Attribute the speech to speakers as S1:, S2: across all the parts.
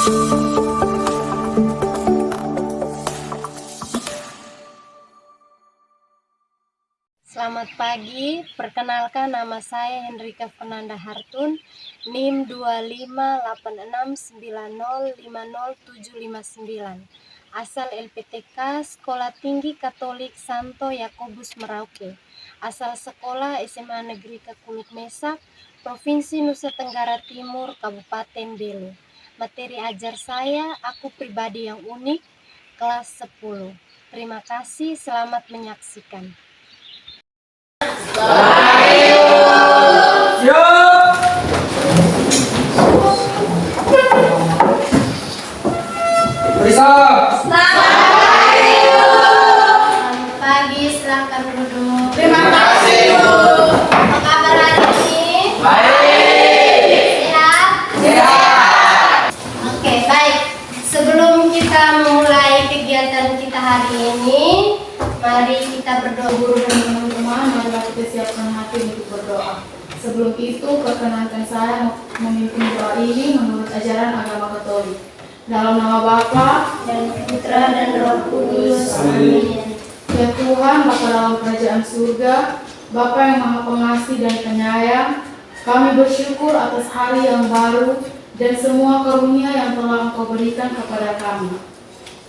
S1: Selamat pagi, perkenalkan nama saya Hendrika Fernanda Hartun, NIM 2586905079, asal LPTK Sekolah Tinggi Katolik Santo Yakobus Merauke, asal sekolah SMA Negeri Kakuluk Mesak, Provinsi Nusa Tenggara Timur, Kabupaten Belu. Materi ajar saya, aku pribadi yang unik, kelas 10. Terima kasih, selamat menyaksikan.
S2: Selamat
S1: Pagi, silahkan duduk.
S2: Terima kasih, Bu.
S1: Apa kabar hari ini?
S2: Baik.
S1: Sehat?
S2: Sehat.
S1: Oke, baik. Sebelum kita memulai kegiatan kita hari ini, mari kita berdoa.
S3: Guru dan teman-teman, marilah kita siapkan hati untuk berdoa. Sebelum itu, perkenankan saya memimpin doa ini menurut ajaran agama Katolik. Dalam nama Bapa
S1: Dan Putra dan Roh Kudus. Amin.
S3: ya Tuhan, Bapa dalam kerajaan surga, Bapa yang Maha Pengasih dan Penyayang, kami bersyukur atas hari yang baru dan semua karunia yang telah Engkau berikan kepada kami.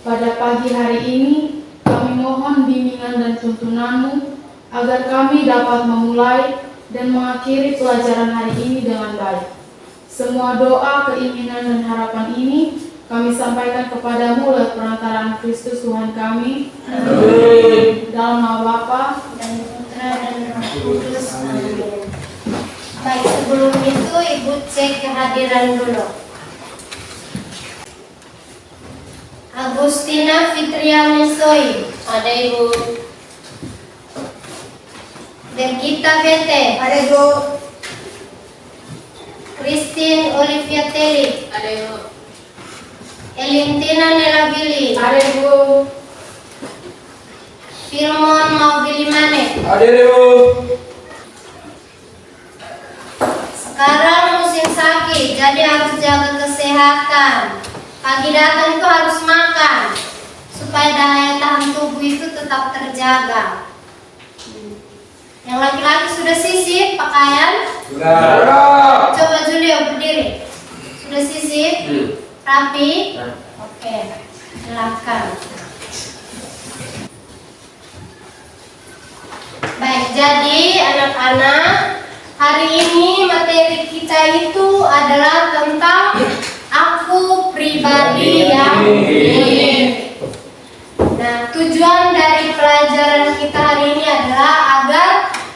S3: Pada pagi hari ini, kami mohon bimbingan dan tuntunan-Mu agar kami dapat memulai dan mengakhiri pelajaran hari ini dengan baik. Semua doa, keinginan, dan harapan ini kami sampaikan kepadamu lewat perantaraan Kristus Tuhan kami.
S2: Amin.
S3: Dalam nama Bapa
S1: Dan Putra dan Roh Kudus. Amin. Baik, sebelum itu Ibu cek kehadiran dulu. Agustina Fitriani Soi. Ada Ibu. Bergita Vete.
S2: Ada, Ibu.
S1: Christine Olivia Teli.
S2: Ada, Ibu.
S1: Elintina Nelabili.
S3: ada Ibu.
S1: Filmon Maubili Mane.
S2: Ada, Ibu.
S1: Sekarang musim sakit, jadi harus jaga kesehatan. Pagi datang itu harus makan supaya daya tahan tubuh itu tetap terjaga. Yang laki-laki sudah sisip pakaian?
S2: Sudah.
S1: Coba Julio berdiri. Sudah sisip? Rapi? Oke, silakan. Baik, jadi anak-anak, hari ini materi kita itu adalah tentang aku pribadi yang unik. Nah, tujuan dari pelajaran kita hari ini adalah agar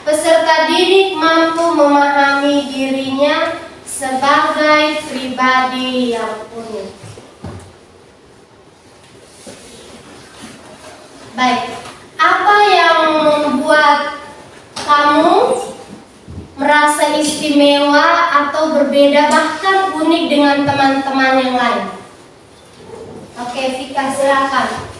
S1: peserta didik mampu memahami dirinya sebagai pribadi yang unik. Baik, apa yang membuat kamu merasa istimewa atau berbeda bahkan unik dengan teman-teman yang lain? Oke, Vika silakan.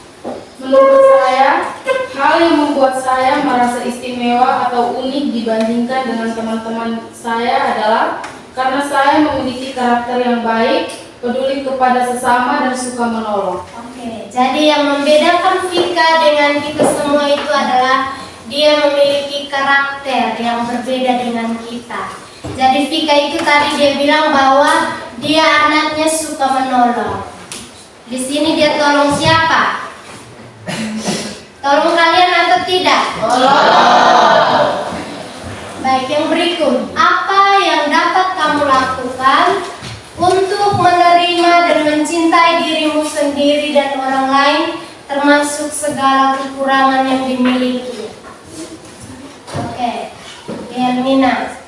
S3: Menurut saya, hal yang membuat saya merasa istimewa atau unik dibandingkan dengan teman-teman saya adalah karena saya memiliki karakter yang baik, peduli kepada sesama, dan suka menolong.
S1: Oke, jadi yang membedakan Vika dengan kita semua itu adalah dia memiliki karakter yang berbeda dengan kita. Jadi Vika itu tadi dia bilang bahwa dia anaknya suka menolong. Di sini dia tolong siapa? Tolong kalian atau tidak? Baik, yang berikut, apa yang dapat kamu lakukan untuk menerima dan mencintai dirimu sendiri dan orang lain, termasuk segala kekurangan yang dimiliki? Oke, Hermina.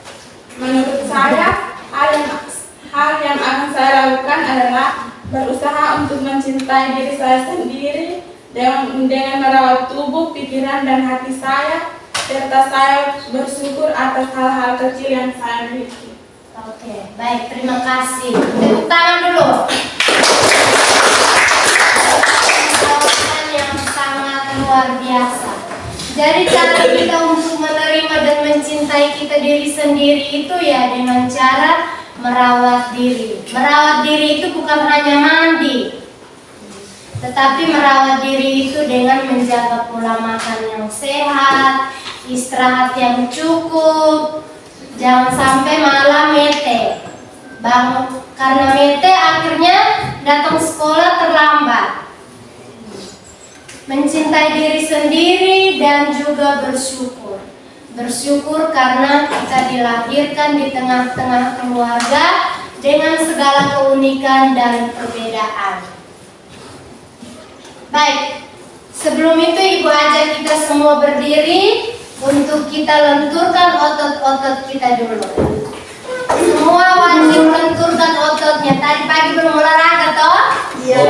S4: Menurut saya, hal yang akan saya lakukan adalah berusaha untuk mencintai diri saya sendiri dengan merawat tubuh, pikiran, dan hati saya, serta saya bersyukur atas hal-hal kecil yang saya miliki.
S1: Oke, baik, terima kasih. Tepuk tangan dulu. Jawaban yang sangat luar biasa. Jadi cara kita untuk menerima dan mencintai kita diri sendiri itu ya dengan cara merawat diri. Merawat diri itu bukan hanya mandi, tetapi merawat diri itu dengan menjaga pola makan yang sehat, istirahat yang cukup, jangan sampai malah mete. Karena mete akhirnya datang sekolah terlambat. Mencintai diri sendiri dan juga bersyukur. Bersyukur karena kita dilahirkan di tengah-tengah keluarga dengan segala keunikan dan perbedaan. Baik, sebelum itu Ibu ajak kita semua berdiri untuk kita lenturkan otot-otot kita dulu. Semua wajib lenturkan ototnya. Tadi pagi belum olahraga toh?
S2: Iya.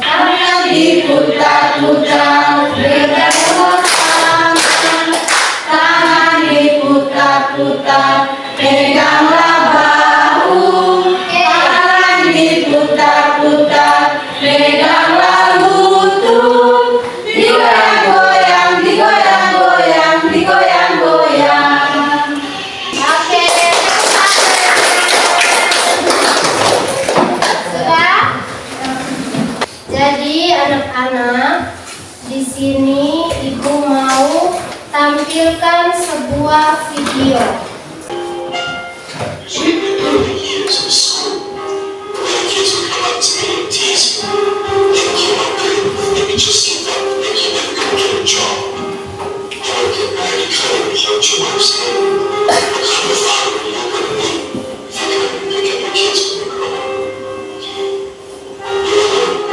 S1: Tangan
S2: Diputar-putar, pegang tangan. Tangan diputar-putar, peganglah bahu. Tangan diputar-putar, peganglah lutut. Digoyang-goyang, digoyang-goyang, digoyang-goyang.
S1: Oke. Sudah? Jadi anak-anak, di sini Ibu mau tampilkan sebuah video.
S5: Over the years of school, the kids would come up to me and tease me. Think you're not good, maybe just give up, think you're never gonna get a job. I would get mad, you couldn't even hold your wife's hand. What kind of father are you gonna be if you can't even pick up your kids when they grow up? You're alone.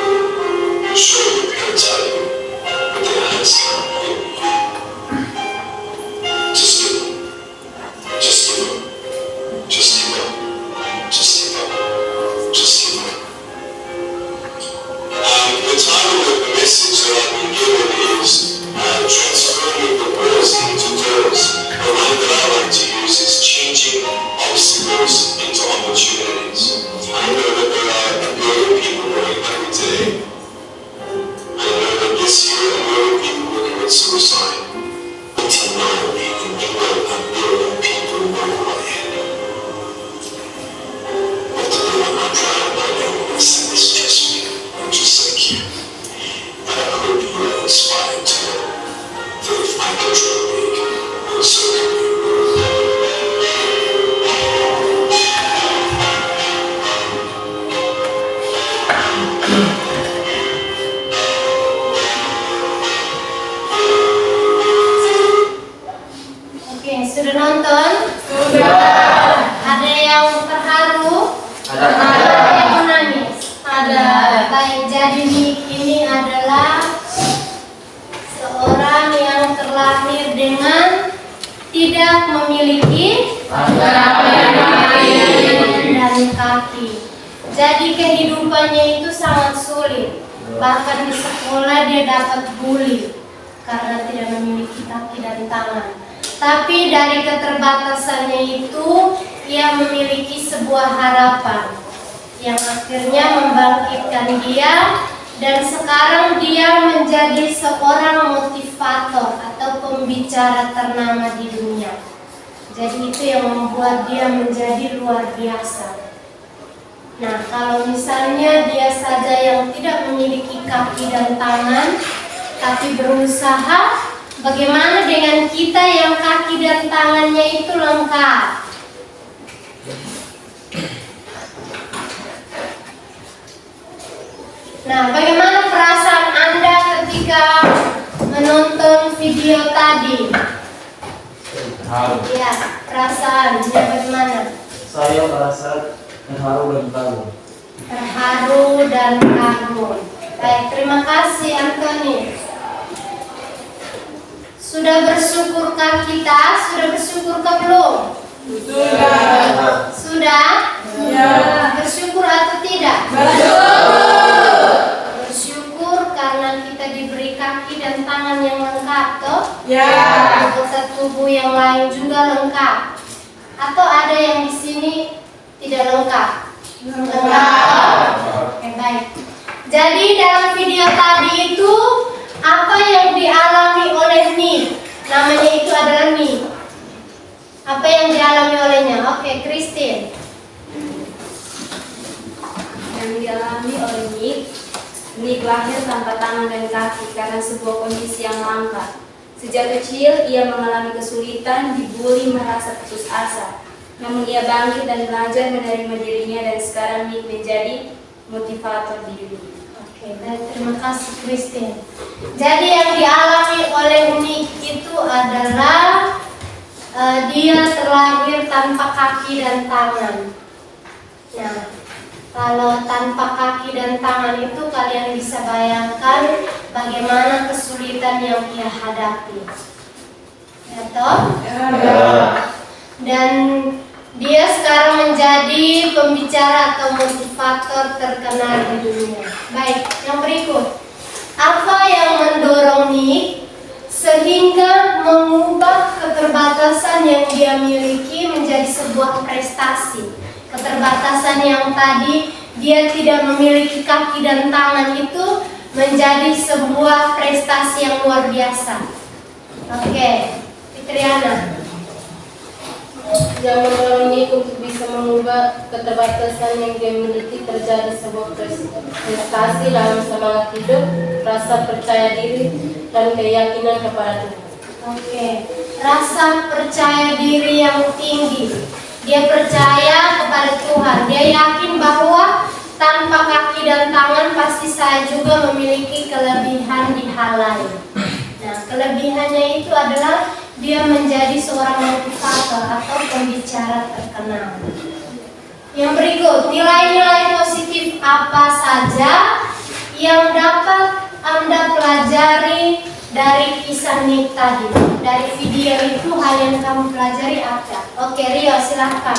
S5: Sure, your parents have you, but their hands can't hold you. Just give up. Just give up. Just give up. Just give up. Just give up. The title of the message that I've been given is Transforming the Words into Girls. The line that I like to use is changing obstacles into opportunities. I know that there are a million people growing every day. I know that this year a million people will commit suicide. Until now, even there were a million people who were quiet. I'm proud of my own it's just me. I'm just like you. And I hope you are inspired to know that if I can dream big, then so can you.
S1: Oke, sudah nonton? Ada yang terharu? Ada yang menangis? Ada. Baik, jadi ini adalah seorang yang terlahir dengan tidak memiliki tangan dan kaki. Jadi kehidupannya itu sangat sulit. Bahkan di sekolah dia dapat bully karena tidak memiliki kaki dan tangan. Tapi dari keterbatasannya itu ia memiliki sebuah harapan yang akhirnya membangkitkan dia, dan sekarang dia menjadi seorang motivator atau pembicara ternama di dunia. Jadi itu yang membuat dia menjadi luar biasa. Nah, kalau misalnya dia saja yang tidak memiliki kaki dan tangan tapi berusaha, bagaimana dengan kita yang kaki dan tangannya itu lengkap? Nah, bagaimana perasaan Anda ketika menonton video tadi? Ya, perasaannya bagaimana?
S6: Saya merasa terharu dan kagum.
S1: Terharu dan kagum. Baik, terima kasih Anthony. Sudah bersyukurkah kita? Sudah bersyukurkah belum?
S4: Sudah.
S1: Sudah?
S4: Ya.
S1: Bersyukur atau tidak?
S4: Bersyukur.
S1: Bersyukur karena kita diberi kaki dan tangan yang lengkap, toh?
S4: Ya.
S1: Anggota tubuh yang lain juga lengkap. Atau ada yang di sini tidak lengkap? Lengkap. Oke, baik. Jadi dalam video tadi itu apa yang dialami oleh Ni? Namanya itu adalah Ni. Apa yang dialami olehnya? Oke, Christine.
S7: dialami oleh Nick. Nick lahir tanpa tangan dan kaki karena sebuah kondisi yang langka. Sejak kecil, ia mengalami kesulitan, dibully, merasa putus asa. Namun ia bangkit dan belajar menerima dirinya dan sekarang Nick menjadi motivator diri.
S1: Oke, baik, terima kasih Christine. Jadi yang dialami oleh Nick itu adalah dia terlahir tanpa kaki dan tangan. Nah, kalau tanpa kaki dan tangan itu kalian bisa bayangkan bagaimana kesulitan yang dia hadapi. Ya toh? Dan dia sekarang menjadi pembicara atau motivator terkenal di dunia. Baik, yang berikut. Apa yang mendorong Nick sehingga mengubah keterbatasan yang dia miliki menjadi sebuah prestasi? Keterbatasan yang tadi dia tidak memiliki kaki dan tangan itu menjadi sebuah prestasi yang luar biasa. Oke, Fitriana.
S8: Yang mendorong Nick untuk bisa mengubah keterbatasan yang dia miliki terjadi sebuah prestasi dalam semangat hidup, rasa percaya diri, dan keyakinan kepada Tuhan.
S1: Oke, rasa percaya diri yang tinggi. Dia percaya kepada Tuhan. Dia yakin bahwa tanpa kaki dan tangan pasti saya juga memiliki kelebihan di hal lain. Nah, kelebihannya itu adalah dia menjadi seorang motivator atau pembicara terkenal. Yang berikut, nilai-nilai positif apa saja yang dapat Anda pelajari dari kisah Nick tadi? Dari video itu hal yang kamu pelajari apa? Oke, Rio silahkan.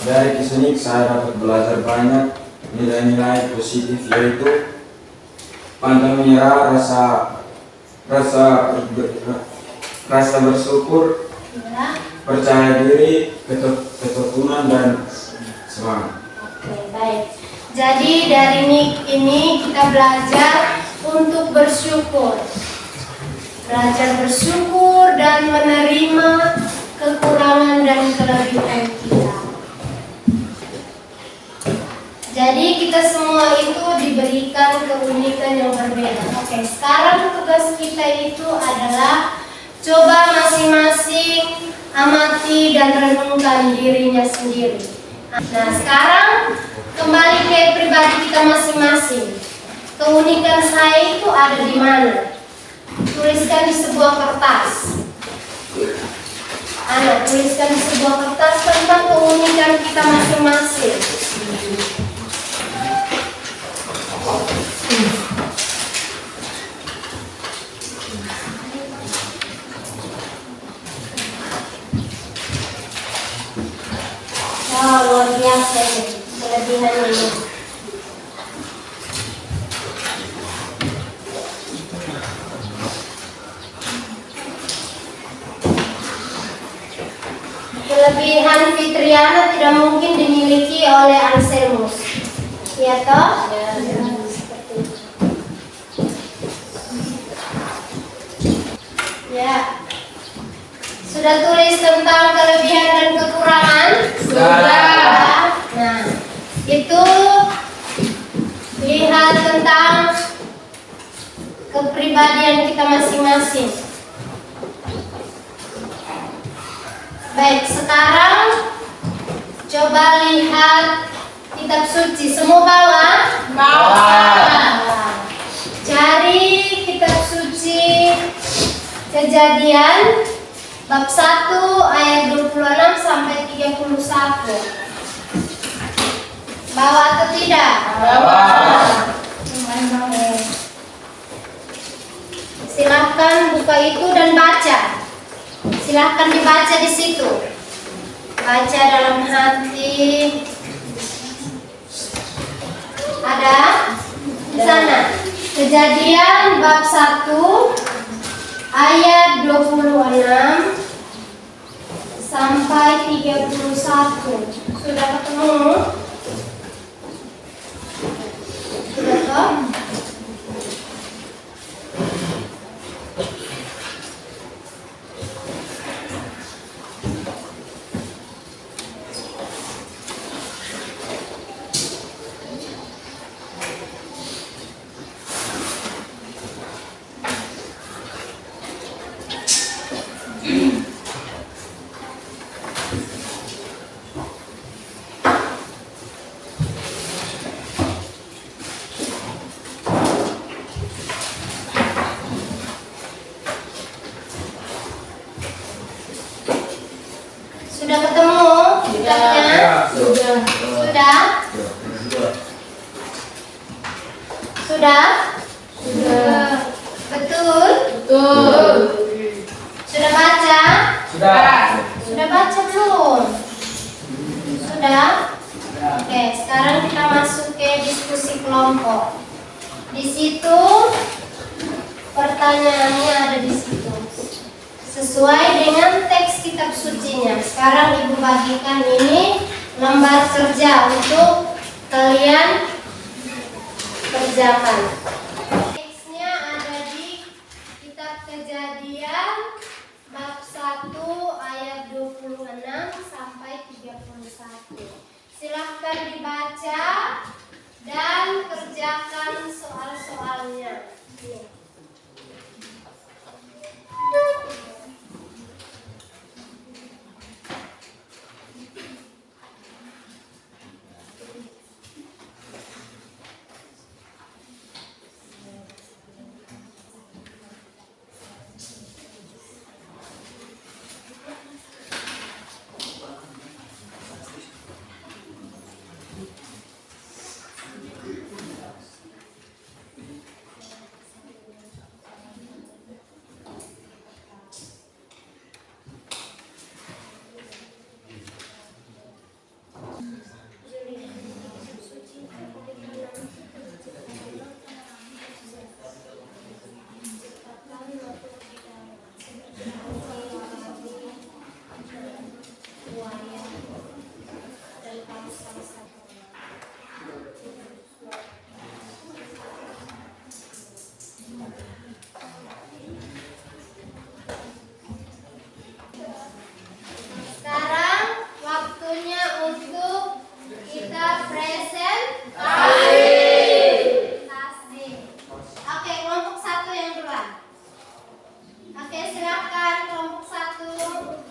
S9: Dari kisah Nick saya dapat belajar banyak nilai-nilai positif, yaitu pantang menyerah, rasa bersyukur, percaya diri, ketekunan, dan semangat.
S1: Oke, baik. Jadi dari Nick ini kita belajar untuk bersyukur. Belajar bersyukur dan menerima kekurangan dan kelebihan kita. Jadi kita semua itu diberikan keunikan yang berbeda. Oke, sekarang tugas kita itu adalah coba masing-masing amati dan renungkan dirinya sendiri. Nah, sekarang kembali ke pribadi kita masing-masing. Keunikan saya itu ada di mana? Tuliskan di sebuah kertas. Anak, tuliskan di sebuah kertas tentang keunikan kita masing-masing. Wah, luar biasa ini kelebihan ini. Kelebihan Fitriana tidak mungkin dimiliki oleh Anselmus. Ya toh? Seperti itu. Ya. Sudah tulis tentang kelebihan dan kekurangan? Sudah. Nah, itu lihat tentang kepribadian kita masing-masing. Baik, sekarang coba lihat kitab suci. Semua bawa? Bawa. Cari kitab suci Kejadian bab 1 ayat 26 sampai 31. Bawa atau tidak?
S8: Bawa.
S1: Silahkan buka itu dan baca. Silahkan dibaca di situ. Baca dalam hati. Ada di sana. Kejadian bab 1 ayat 26 sampai 31. Sudah ketemu? Sudah toh? Sudah?
S8: Sudah.
S1: Betul?
S8: Betul.
S1: Sudah baca?
S6: Sudah.
S1: Sudah baca belum? Sudah? Oke, sekarang kita masuk ke diskusi kelompok. Di situ pertanyaannya ada di situ. Sesuai dengan teks kitab sucinya. Sekarang Ibu bagikan ini lembar kerja untuk kalian kerjakan. Teksnya ada di kitab Kejadian bab 1 ayat 26 sampai 31. Silahkan dibaca dan kerjakan soal-soalnya. Sekarang waktunya untuk kita presentasi. Oke, kelompok 1 yang duluan. Oke, silakan kelompok 1.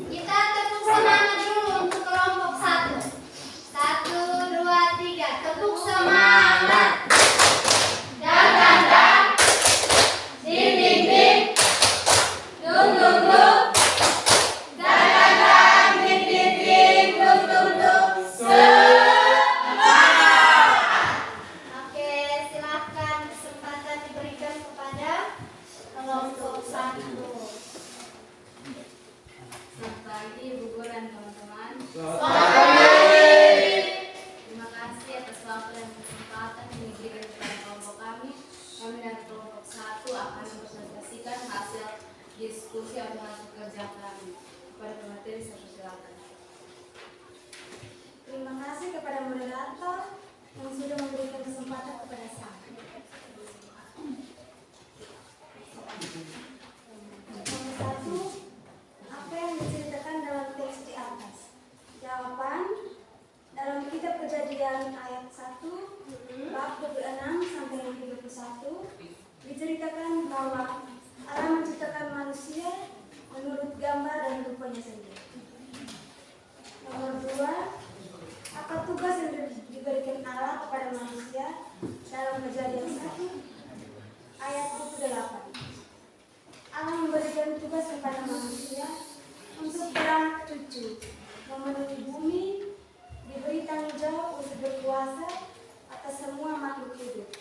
S1: Kita tepuk semangat dulu untuk kelompok 1. 1, 2, 3. Tepuk semangat. Dan tanda. Ding ding ding. Dung dung dung. Dan tanda. Ding ding ding. Dung dung dung. Oke, silakan kesempatan diberikan kepada kelompok 1.
S7: Selamat pagi Ibu Guru dan teman-teman. Terima kasih atas waktu dan kesempatan yang diberikan kepada kelompok kami. Kami dari kelompok 1 akan mempresentasikan hasil diskusi atau hasil kerja kami. Kepada pemateri saya persilakan.
S10: Terima kasih kepada moderator yang sudah memberikan kesempatan kepada saya. Nomor 1, apa yang diceritakan dalam teks di atas? Jawaban, dalam kitab Kejadian ayat 1, bab 26 sampai 31, diceritakan bahwa Allah menciptakan manusia menurut gambar dan rupanya sendiri. Nomor 2, apa tugas yang diberikan Allah kepada manusia dalam Kejadian 1 ayat 28? Allah memberikan tugas kepada manusia untuk beranak cucu, memenuhi bumi, diberi tanggung jawab untuk berkuasa atas semua makhluk hidup.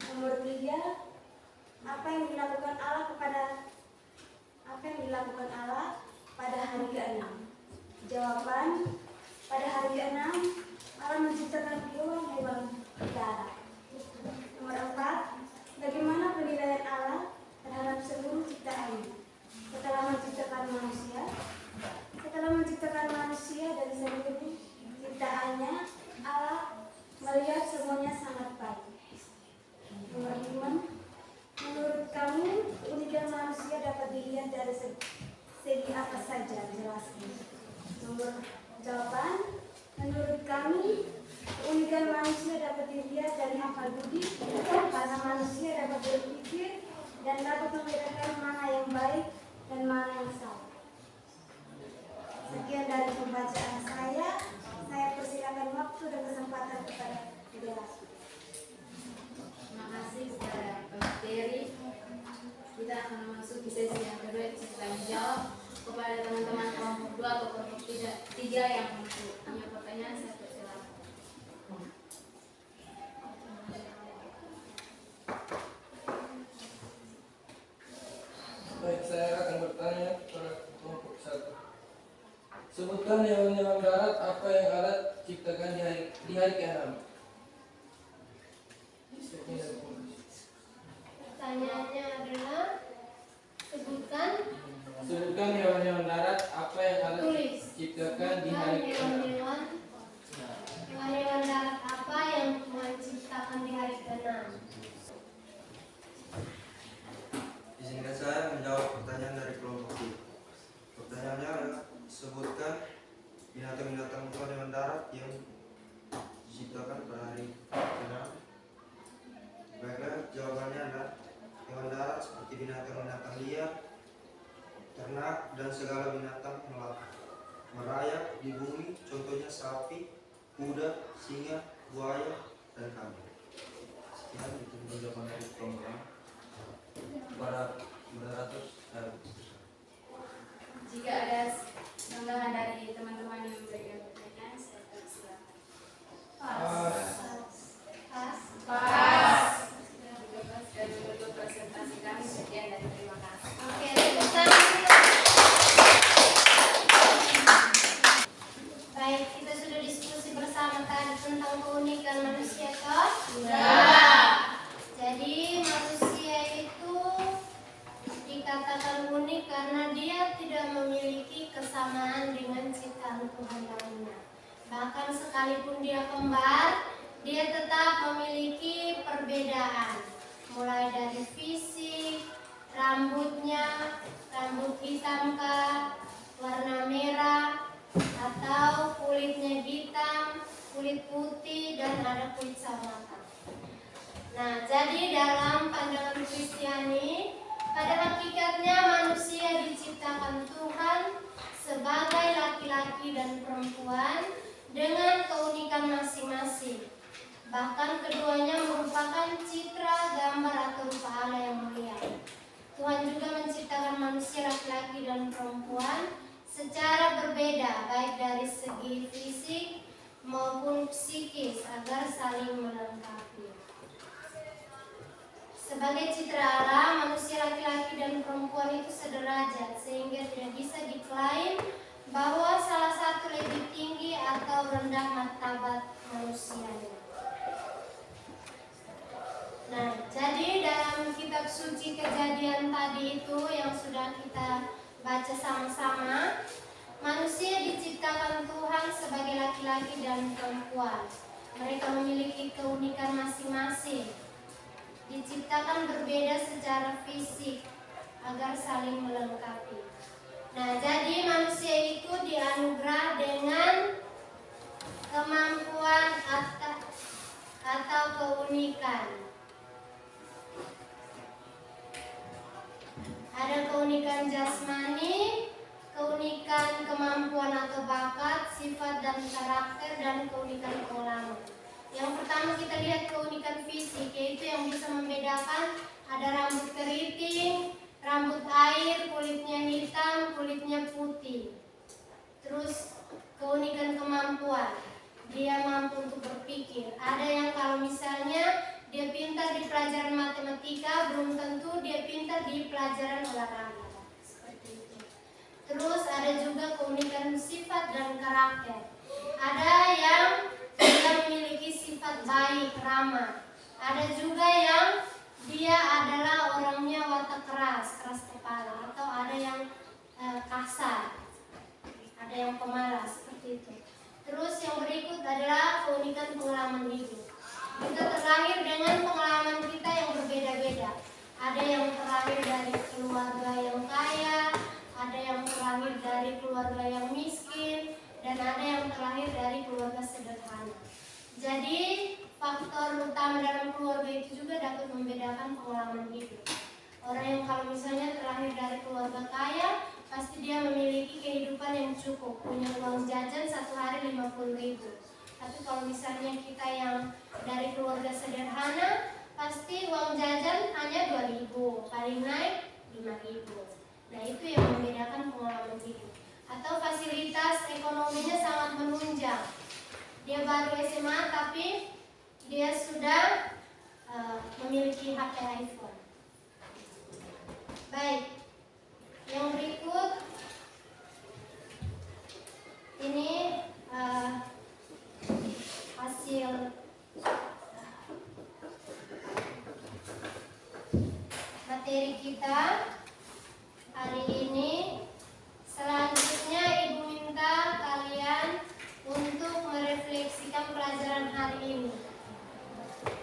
S10: Nomor 3, apa yang dilakukan Allah pada hari ke-6? Jawaban, pada hari ke-6 Allah menciptakan hewan-hewan darat. Nomor 4, bagaimana penilaian Allah terhadap seluruh ciptaannya? Setelah menciptakan manusia dari seluruh ciptaannya, Allah melihat semuanya sangat baik. Nomor 5, menurut kamu keunikan manusia dapat dilihat dari segi apa saja? Jelaskan. Jawaban, menurut kami keunikan manusia dapat dilihat dari akal budi, karena manusia dapat berpikir dan dapat membedakan mana yang baik dan mana yang salah. Sekian dari pembacaan saya persilakan waktu dan kesempatan kepada moderator.
S7: Terima kasih kepada pemateri. Kita akan memasuki sesi yang kedua, sesi tanya jawab kepada teman-teman kelompok 2 atau kelompok 3 yang punya
S11: bertanya kepada kelompok 1. Sebutkan hewan-hewan darat apa yang Allah ciptakan di hari ke-6.
S1: Pertanyaannya adalah sebutkan
S11: hewan-hewan darat apa yang Allah
S1: Tulis.
S11: ciptakan di hari ke-6.
S1: Hewan-hewan darat apa yang Tuhan ciptakan di hari ke-6?
S12: Izinkan saya menjawab pertanyaan dari kelompok B. Pertanyaannya adalah sebutkan binatang-binatang atau hewan darat yang diciptakan pada hari ke-6. Baiklah, jawabannya adalah hewan darat seperti binatang-binatang liar, ternak, dan segala binatang melata, merayap di bumi, contohnya sapi, kuda, singa, buaya, dan kambing. Sekian itu jawaban dari kelompok A. Para moderator,
S7: Jika ada tambahan dari teman-teman yang memberikan pertanyaan, saya persilakan. Pas. Dan menutup presentasi kami. Sekian dan terima kasih.
S1: Oke, tepuk tangan. Baik, kita sudah diskusi bersama tadi tentang keunikan manusia, toh?
S2: Sudah.
S1: Jadi manusia itu dikatakan unik karena dia tidak memiliki kesamaan dengan ciptaan Tuhan lainnya. Bahkan sekalipun dia kembar, dia tetap memiliki perbedaan. Mulai dari fisik, rambutnya, rambut hitam kah, warna merah, atau kulitnya hitam, kulit putih, dan ada kulit sawatan. Nah, jadi dalam pandangan Kristiani, pada hakikatnya manusia diciptakan Tuhan sebagai laki-laki dan perempuan dengan keunikan masing-masing. Bahkan keduanya merupakan citra, gambar, atau rupa Allah yang mulia. Tuhan juga menciptakan manusia laki-laki dan perempuan secara berbeda, baik dari segi fisik maupun psikis, agar saling melengkapi. Sebagai citra Allah, manusia laki-laki dan perempuan itu sederajat, sehingga tidak bisa diklaim bahwa salah satu lebih tinggi atau rendah martabat manusianya. Nah, jadi dalam kitab suci Kejadian tadi itu yang sudah kita baca sama-sama, manusia diciptakan Tuhan sebagai laki-laki dan perempuan. Mereka memiliki keunikan masing-masing. Diciptakan berbeda secara fisik agar saling melengkapi. Nah, jadi manusia itu dianugerah dengan kemampuan atau keunikan. Ada keunikan jasmani, keunikan kemampuan atau bakat, sifat dan karakter, dan keunikan pengalaman. Yang pertama kita lihat keunikan fisik, yaitu yang bisa membedakan ada rambut keriting, rambut air, kulitnya hitam, kulitnya putih. Terus keunikan kemampuan, dia mampu untuk berpikir. Ada yang kalau misalnya dia pintar di pelajaran matematika, belum tentu dia pintar di pelajaran olahraga. Seperti itu. Terus ada juga keunikan sifat dan karakter. Ada yang dia memiliki sifat baik, ramah. Ada juga yang dia adalah orangnya watak keras kepala. Atau ada yang kasar, ada yang pemalas, seperti itu. Terus yang berikut adalah keunikan pengalaman hidup. Kita terlahir dengan pengalaman kita yang berbeda-beda. Ada yang terlahir dari keluarga yang kaya, ada yang terlahir dari keluarga yang miskin, dan ada yang terlahir dari keluarga sederhana. Jadi faktor utama dalam keluarga itu juga dapat membedakan pengalaman hidup. Orang yang kalau misalnya terlahir dari keluarga kaya, pasti dia memiliki kehidupan yang cukup, punya uang jajan satu hari 50.000. Tapi kalau misalnya kita yang dari keluarga sederhana, pasti uang jajan hanya 2.000, paling naik 5.000. Nah, itu yang membedakan pengalaman hidup. Atau fasilitas ekonominya sangat menunjang. Dia baru SMA tapi dia sudah memiliki HP iPhone. Baik, Yang berikut ini hasil materi kita hari ini. Selanjutnya Ibu minta kalian untuk merefleksikan pelajaran hari ini.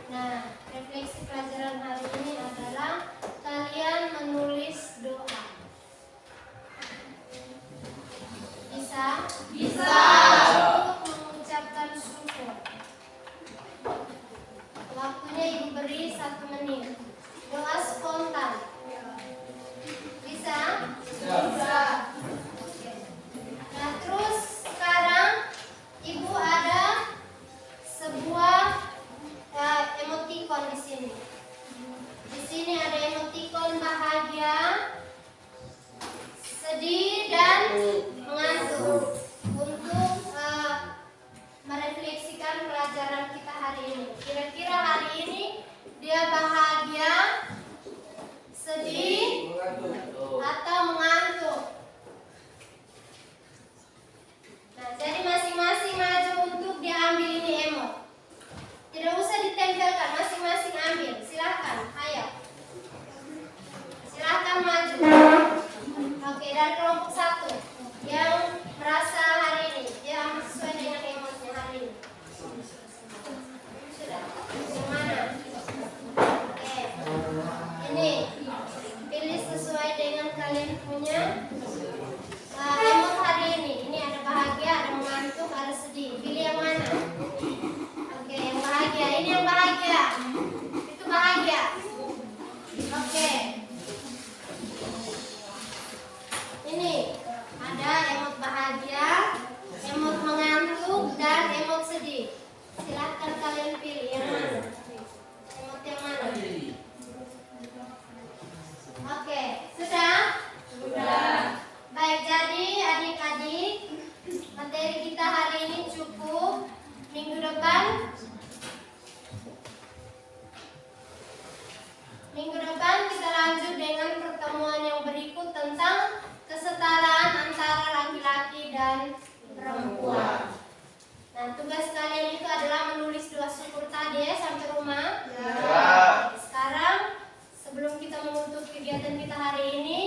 S1: Nah, refleksi pelajaran hari ini adalah kalian menulis doa. Bisa? Bisa. Untuk mengucapkan syukur. Waktunya Ibu beri 1 menit. Doa spontan. Bisa? Bisa. Nah, terus sekarang Ibu ada sebuah emoticon di sini. Di sini ada emoticon bahagia, sedih, dan mengantuk untuk merefleksikan pelajaran kita hari ini. Kira-kira hari ini dia bahagia, sedih, atau mengantuk? Nah, jadi masing-masing maju untuk diambil ini emot. Tidak usah ditempelkan, masing-masing ambil. Silahkan, ayo. Silahkan maju. Oke, dari kelompok 1 yang merasa hari ini yang sesuai dengan emotnya hari ini. Sudah. Yang mana? Oke. Ini pilih sesuai dengan kalian punya emot hari ini. Ini ada bahagia, ada mengantuk, ada sedih. Pilih yang mana? Oke, yang bahagia. Ini yang bahagia. Itu bahagia. Oke. Ini ada emot bahagia, emot mengantuk, dan emot sedih. Silahkan kalian pilih yang mana. Emot yang mana? Oke, sudah? Sudah. Baik, jadi adik-adik, materi kita hari ini cukup. Minggu depan kita lanjut dengan pertemuan yang berikut tentang kesetaraan antara laki-laki dan perempuan. Nah, tugas kalian itu adalah menulis doa syukur tadi ya sampai rumah. Ya. Sekarang sebelum kita menutup kegiatan kita hari ini,